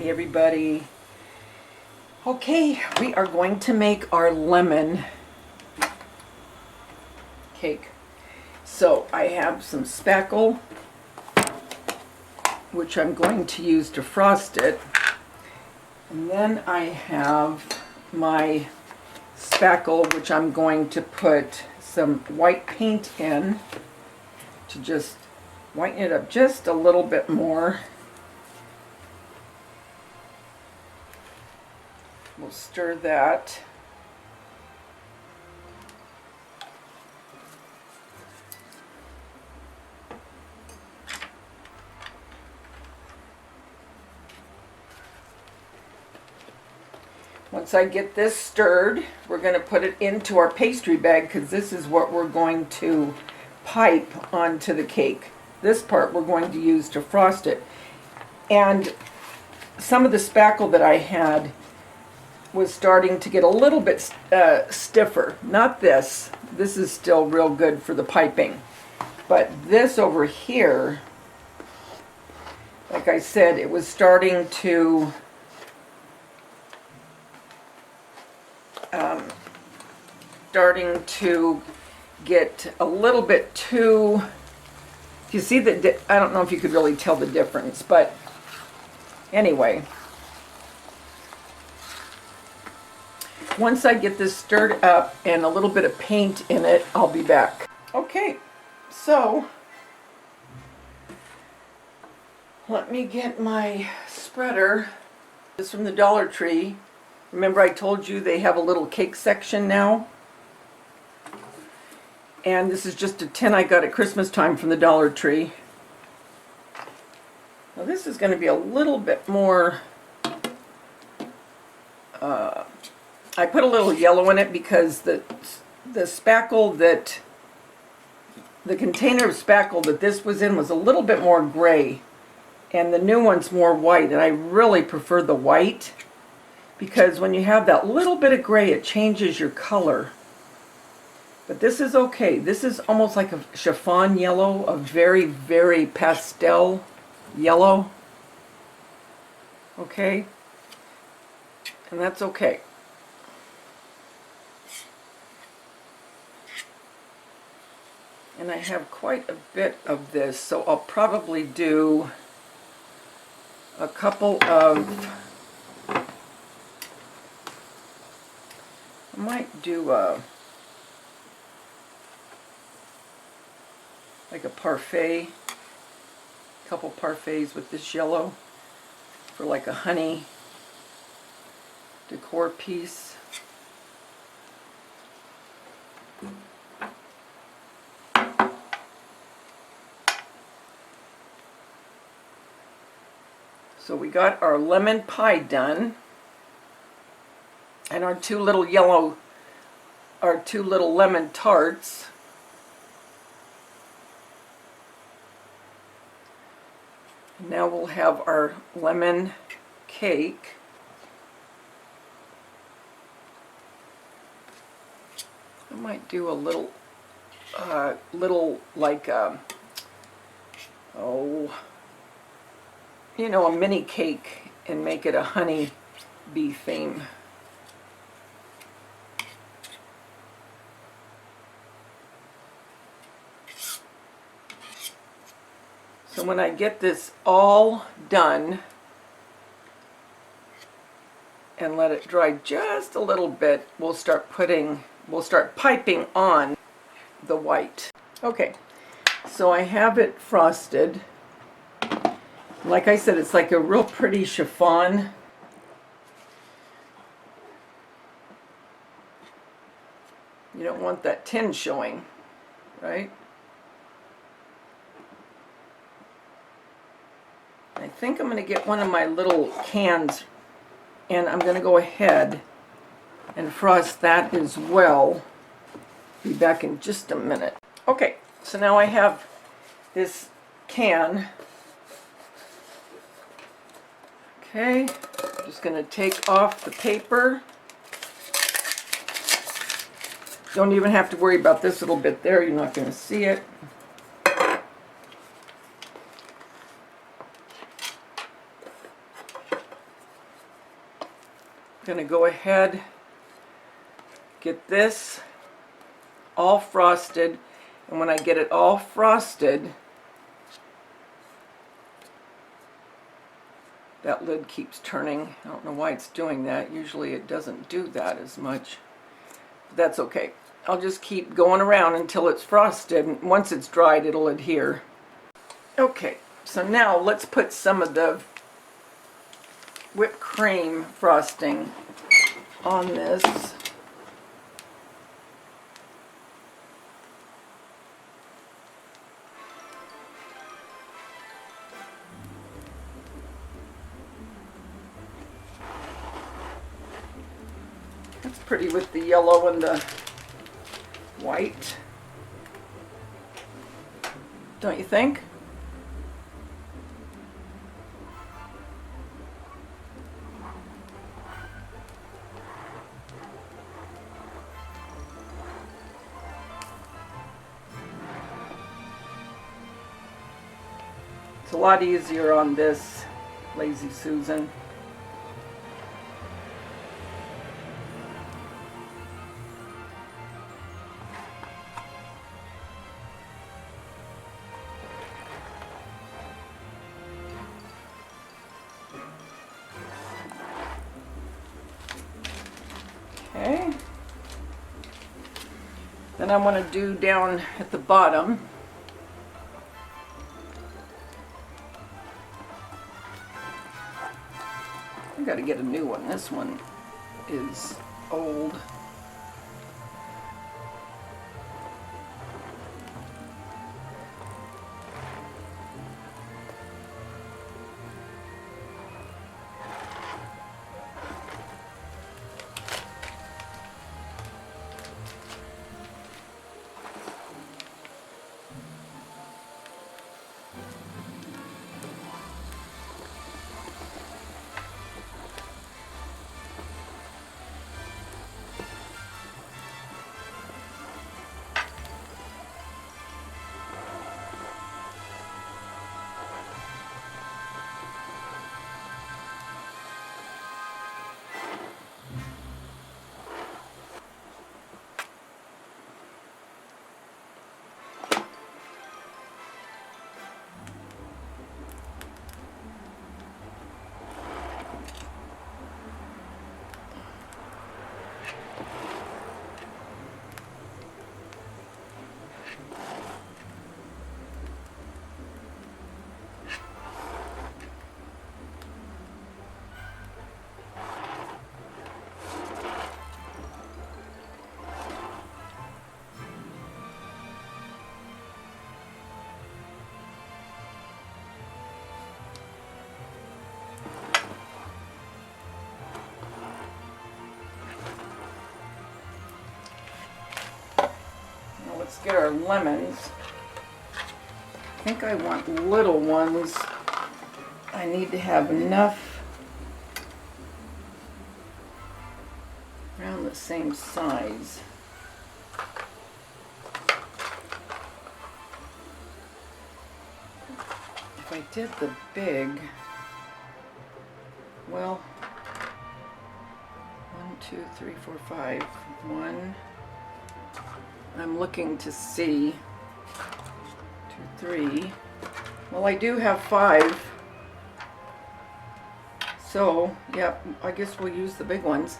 Hey everybody. Okay, we are going to make our lemon cake. So I have some spackle, which I'm going to use to frost it. And then I have my spackle, which I'm going to put some white paint in to just whiten it up just a little bit more. We'll stir that. Once I get this stirred, we're going to put it into our pastry bag because this is what we're going to pipe onto the cake. This part we're going to use to frost it. And some of the spackle that I had was starting to get a little bit stiffer. Not this. This is still real good for the piping. But this over here, like I said, it was starting to get a little bit too, you see that, I don't know if you could really tell the difference, but anyway. Once I get this stirred up and a little bit of paint in it, I'll be back. Okay, so let me get my spreader. This is from the Dollar Tree. Remember I told you they have a little cake section now? And this is just a tin I got at Christmas time from the Dollar Tree. Now this is going to be a little bit more, I put a little yellow in it because the spackle that, the container of spackle that this was in was a little bit more gray. And the new one's more white, and I really prefer the white because when you have that little bit of gray, it changes your color. But this is okay. This is almost like a chiffon yellow, a very, very pastel yellow. Okay? And that's okay. And I have quite a bit of this, so I'll probably do a couple of, I might do like a parfait, couple parfaits with this yellow for like a honey decor piece. So we got our lemon pie done, and our two little lemon tarts. Now we'll have our lemon cake. I might do a little like, you know, a mini cake and make it a honey bee theme. So when I get this all done and let it dry just a little bit, we'll start piping on the white. Okay, so I have it frosted. Like I said, it's like a real pretty chiffon. You don't want that tin showing, right? I think I'm going to get one of my little cans and I'm going to go ahead and frost that as well. Be back in just a minute. Okay, so now I have this can. Okay, I'm just going to take off the paper. Don't even have to worry about this little bit there, you're not going to see it. Gonna go ahead, get this all frosted, and when I get it all frosted, that lid keeps turning. I don't know why it's doing that. Usually it doesn't do that as much. But that's okay. I'll just keep going around until it's frosted, and once it's dried it'll adhere. Okay, so now let's put some of the whipped cream frosting on this. That's pretty with the yellow and the white, don't you think? It's a lot easier on this Lazy Susan. Okay. Then I want to do down at the bottom. I got to get a new one. This one is old. Let's get our lemons. I think I want little ones. I need to have enough around the same size. If I did the big, well, 1, 2, 3, 4, 5. 1. I'm looking to see 2, 3. Well, I do have 5. So, yeah, I guess we'll use the big ones.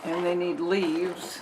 And they need leaves.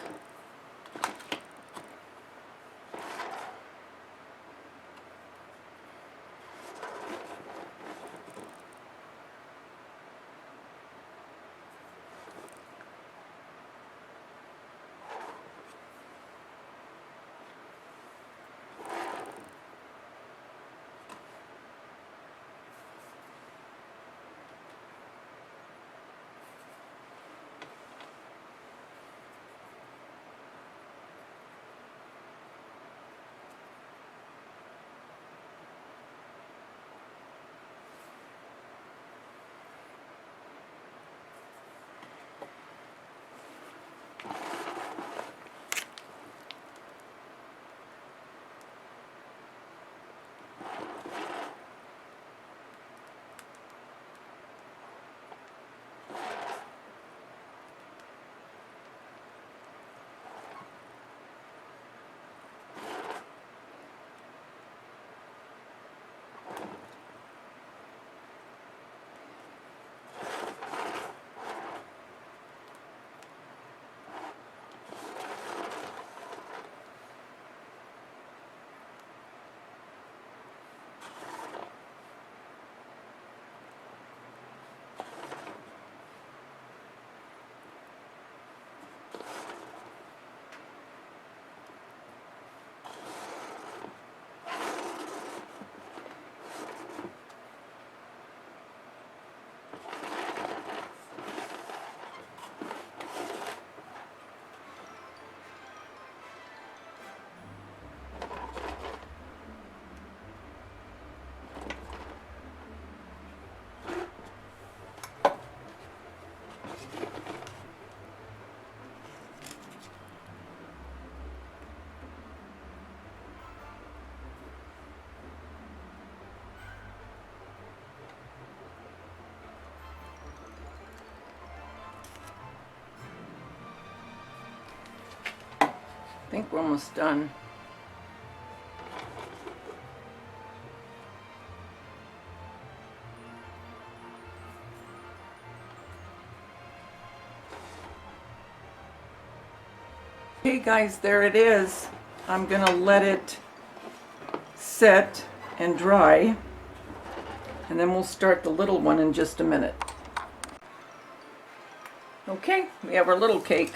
think we're almost done. Okay guys, there it is. I'm gonna let it set and dry, and then we'll start the little one in just a minute. Okay, we have our little cake.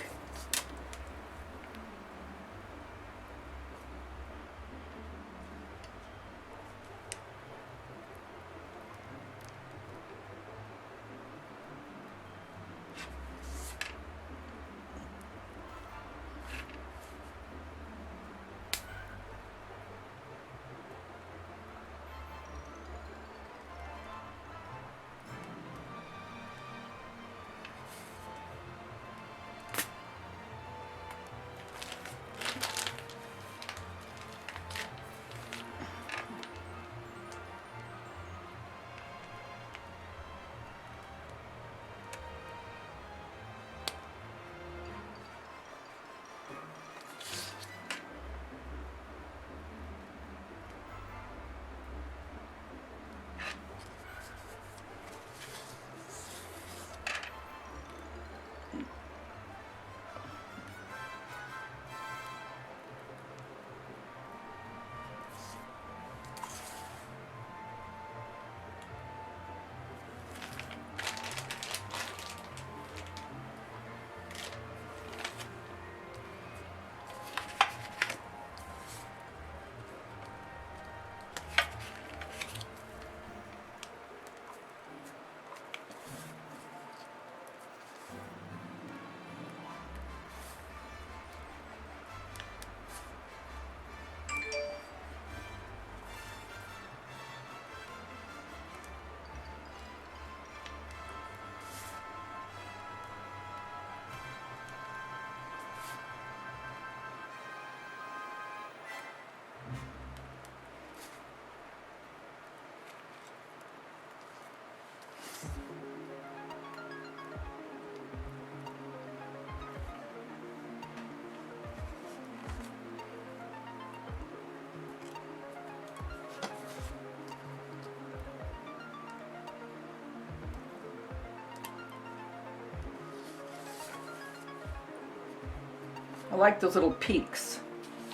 I like those little peaks.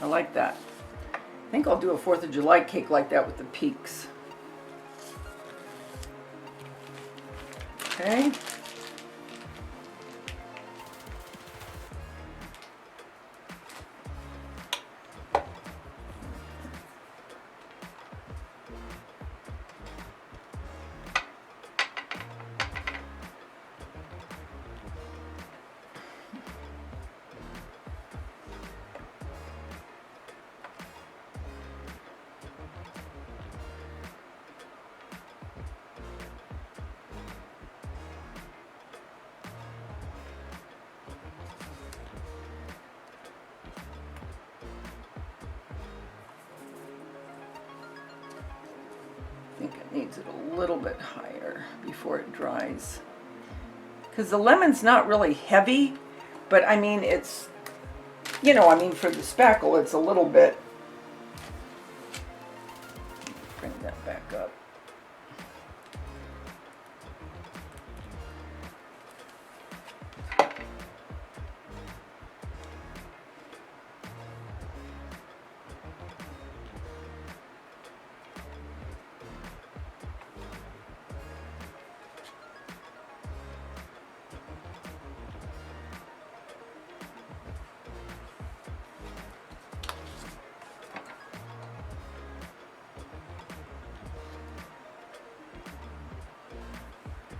I like that. I think I'll do a 4th of July cake like that with the peaks. Okay. I think it needs it a little bit higher before it dries. Because the lemon's not really heavy, but I mean it's, you know, I mean for the spackle it's a little bit. Bring that back up.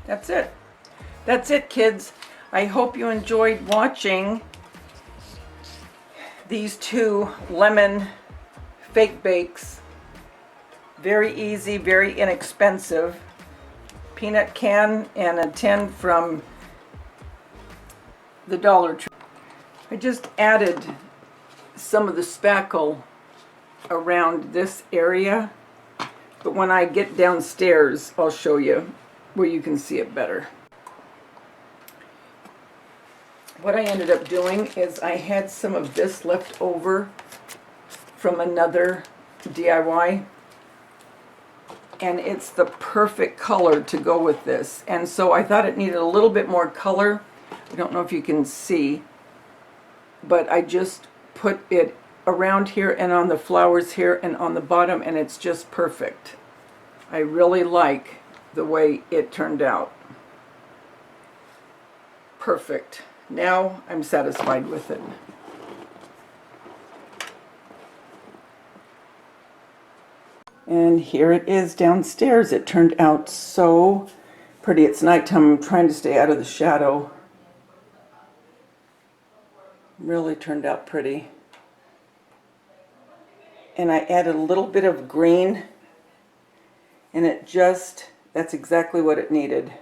That's it. That's it, kids. I hope you enjoyed watching these 2 lemon fake bakes. Very easy, very inexpensive. Peanut can and a tin from the Dollar Tree. I just added some of the spackle around this area, but when I get downstairs I'll show you where you can see it better. what I ended up doing is I had some of this left over from another DIY, and it's the perfect color to go with this. And so I thought it needed a little bit more color. I don't know if you can see, but I just put it around here and on the flowers here and on the bottom, and it's just perfect. I really like the way it turned out. Perfect. Now I'm satisfied with it. And here it is downstairs. It turned out so pretty. It's nighttime. I'm trying to stay out of the shadow. Really turned out pretty. And I added a little bit of green, and it just, that's exactly what it needed.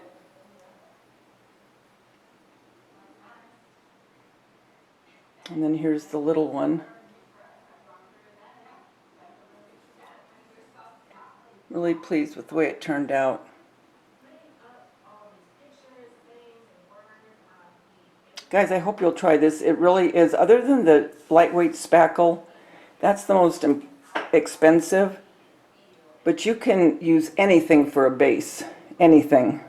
And then here's the little one. Really pleased with the way it turned out. Guys, I hope you'll try this. It really is, other than the lightweight spackle, that's the most expensive. But you can use anything for a base. Anything.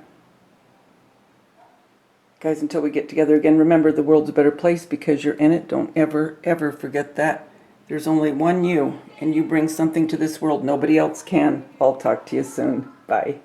Guys, until we get together again, remember the world's a better place because you're in it. Don't ever, ever forget that. There's only one you, and you bring something to this world nobody else can. I'll talk to you soon. Bye.